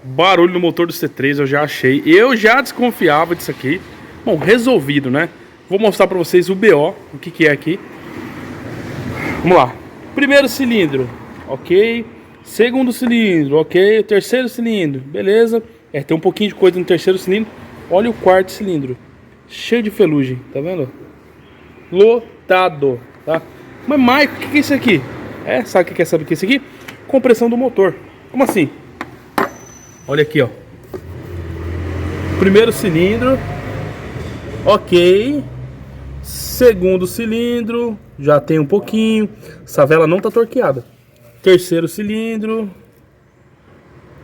Barulho no motor do C3 eu já achei. Eu já desconfiava disso aqui. Bom, resolvido, né? Vou mostrar pra vocês o BO, o que é aqui. Vamos lá. Primeiro cilindro, ok. Segundo cilindro, ok. Terceiro cilindro, beleza. Tem um pouquinho de coisa no terceiro cilindro. Olha o quarto cilindro, cheio de ferrugem, tá vendo? Lotado, tá? Mas Maico, o que é isso aqui? Sabe o que é isso aqui? Compressão do motor. Como assim? Olha aqui, ó. Primeiro cilindro, ok. Segundo cilindro, já tem um pouquinho. Essa vela não tá torqueada. Terceiro cilindro,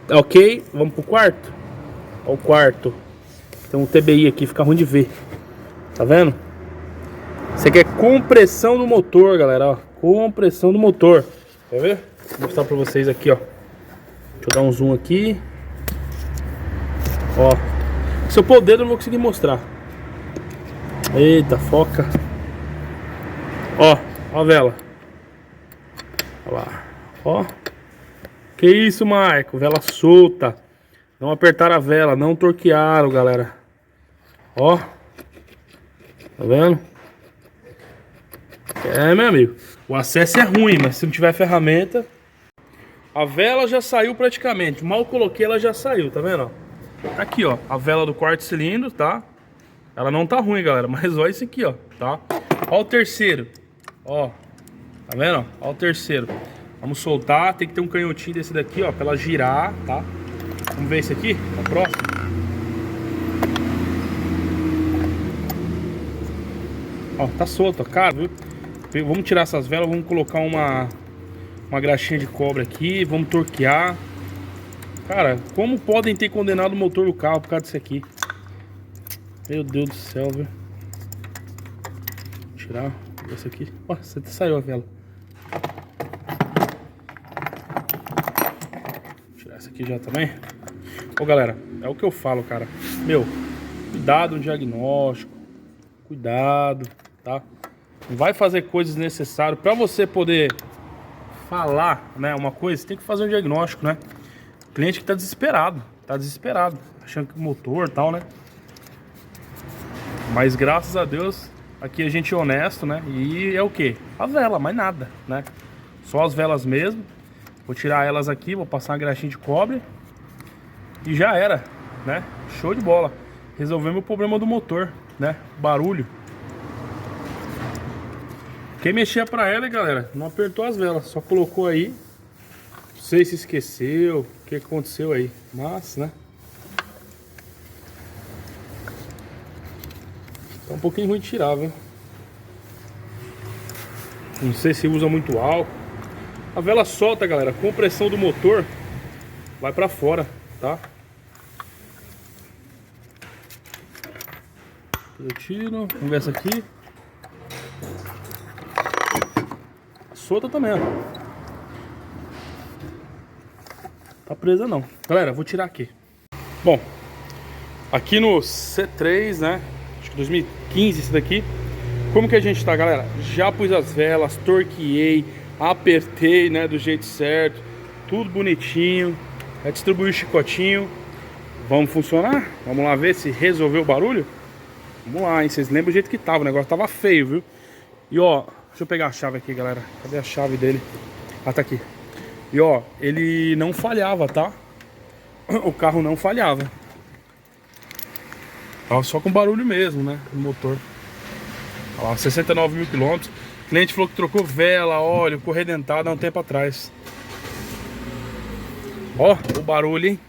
ok. Vamos pro quarto. Ó, o quarto. Tem um TBI aqui, fica ruim de ver. Tá vendo? Isso aqui é compressão do motor, galera, ó. Compressão do motor. Quer ver? Vou mostrar pra vocês aqui, ó. Deixa eu dar um zoom aqui. Ó. Se eu pôr o dedo eu não vou conseguir mostrar. Eita, foca. Ó, ó a vela. Olha lá. Ó. Que isso, Marco? Vela solta. Não apertaram a vela, não torquearam, galera. Ó. Tá vendo? Meu amigo. O acesso é ruim, mas se não tiver ferramenta... A vela já saiu praticamente. Mal coloquei, ela já saiu, tá vendo? Aqui, ó. A vela do quarto cilindro, tá? Ela não tá ruim, galera. Mas olha isso aqui, ó. Tá? Ó o terceiro. Ó. Tá vendo? Ó o terceiro. Vamos soltar. Tem que ter um canhotinho desse daqui, ó. Pra ela girar, tá? Vamos ver esse aqui. Ó, próximo. Ó, tá solto, ó. Cara, viu? Vamos tirar essas velas. Vamos colocar uma graxinha de cobre aqui. Vamos torquear. Cara, como podem ter condenado o motor do carro por causa disso aqui? Meu Deus do céu, viu? Vou tirar isso aqui. Ó, você saiu a vela. Vou tirar essa aqui já também. Ô, galera, é o que eu falo, cara. Meu, cuidado no diagnóstico. Cuidado, tá? Não vai fazer coisas necessárias. Pra você poder falar, né, uma coisa, você tem que fazer um diagnóstico, né? O cliente que tá desesperado, achando que o motor e tal, né? Mas graças a Deus, aqui a gente é honesto, né? E é o que? A vela, mais nada, né? Só as velas mesmo. Vou tirar elas aqui, vou passar uma graxinha de cobre. E já era, né? Show de bola. Resolvemos o problema do motor, né? Barulho. Quem mexia pra ela, galera, não apertou as velas, só colocou aí. Não sei se esqueceu, o que aconteceu aí, mas, né? Tá um pouquinho ruim de tirar, viu? Não sei se usa muito álcool. A vela solta, galera, compressão do motor vai pra fora, tá? Eu tiro, vamos ver essa aqui. Solta também, ó. Tá presa não. Galera, vou tirar aqui. Bom, aqui no C3, né? Acho que 2015 esse daqui. Como que a gente tá, galera? Já pus as velas, torqueei, apertei, né? Do jeito certo. Tudo bonitinho. Distribuí o chicotinho. Vamos funcionar? Vamos lá ver se resolveu o barulho? Vamos lá, hein? Vocês lembram o jeito que tava. O negócio tava feio, viu? E ó, deixa eu pegar a chave aqui, galera. Cadê a chave dele? Ah, tá aqui. E ó, ele não falhava, tá? O carro não falhava. Tava só com barulho mesmo, né? No motor. Olha lá, 69 mil quilômetros. O cliente falou que trocou vela, óleo, correia dentada há um tempo atrás. Ó, o barulho, hein?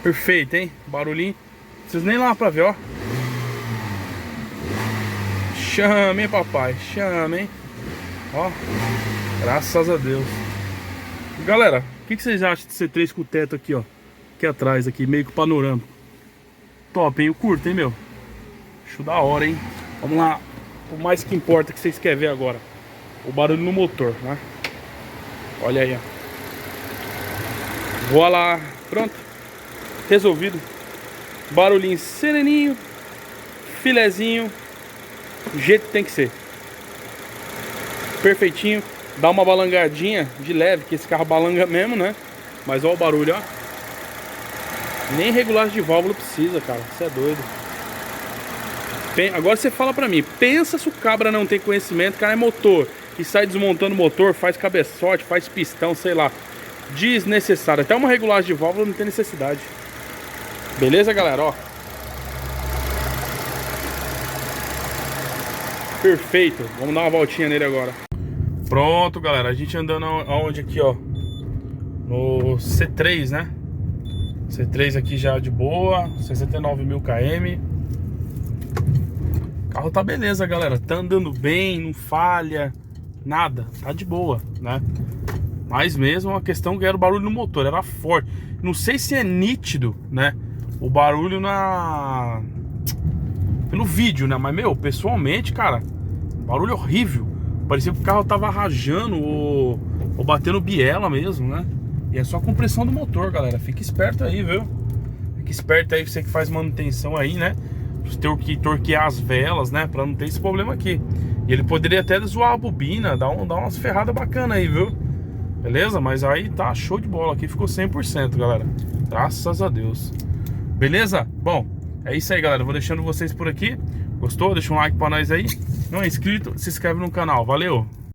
Perfeito, hein? Barulhinho. Não precisa nem lá pra ver, ó. Chama, hein, papai? Chama, hein? Ó. Graças a Deus. Galera, o que vocês acham de C3 com o teto aqui, ó? Aqui atrás, aqui, meio que panorâmico. Top, hein? Eu curto, hein, meu? Show da hora, hein? Vamos lá. O mais que importa que vocês querem ver agora. O barulho no motor, né? Olha aí, ó. Voa lá. Pronto. Resolvido. Barulhinho sereninho. Filezinho. Do jeito que tem que ser. Perfeitinho. Dá uma balangadinha de leve, que esse carro balanga mesmo, né? Mas olha o barulho, ó. Nem regulagem de válvula precisa, cara. Você é doido. Agora você fala pra mim, pensa se o cabra não tem conhecimento, cara, é motor e sai desmontando o motor, faz cabeçote, faz pistão, sei lá. Desnecessário. Até uma regulagem de válvula não tem necessidade. Beleza, galera? Ó. Perfeito. Vamos dar uma voltinha nele agora. Pronto, galera. A gente andando aonde aqui, ó? No C3, né? C3 aqui já de boa. 69 mil km. O carro tá beleza, galera. Tá andando bem, não falha. Nada. Tá de boa, né? Mas mesmo a questão que era o barulho no motor. Era forte. Não sei se é nítido, né? O barulho pelo vídeo, né? Mas, meu, pessoalmente, cara, barulho horrível. Parecia que o carro tava rajando ou batendo biela mesmo, né? E é só a compressão do motor, galera. Fica esperto aí, viu? Fica esperto aí, você que faz manutenção aí, né? Ter que torquear as velas, né? Pra não ter esse problema aqui. E ele poderia até zoar a bobina, dar umas ferradas bacanas aí, viu? Beleza? Mas aí tá show de bola. Aqui ficou 100%, galera. Graças a Deus. Beleza? Bom, é isso aí, galera. Vou deixando vocês por aqui. Gostou? Deixa um like pra nós aí. Não é inscrito? Se inscreve no canal. Valeu!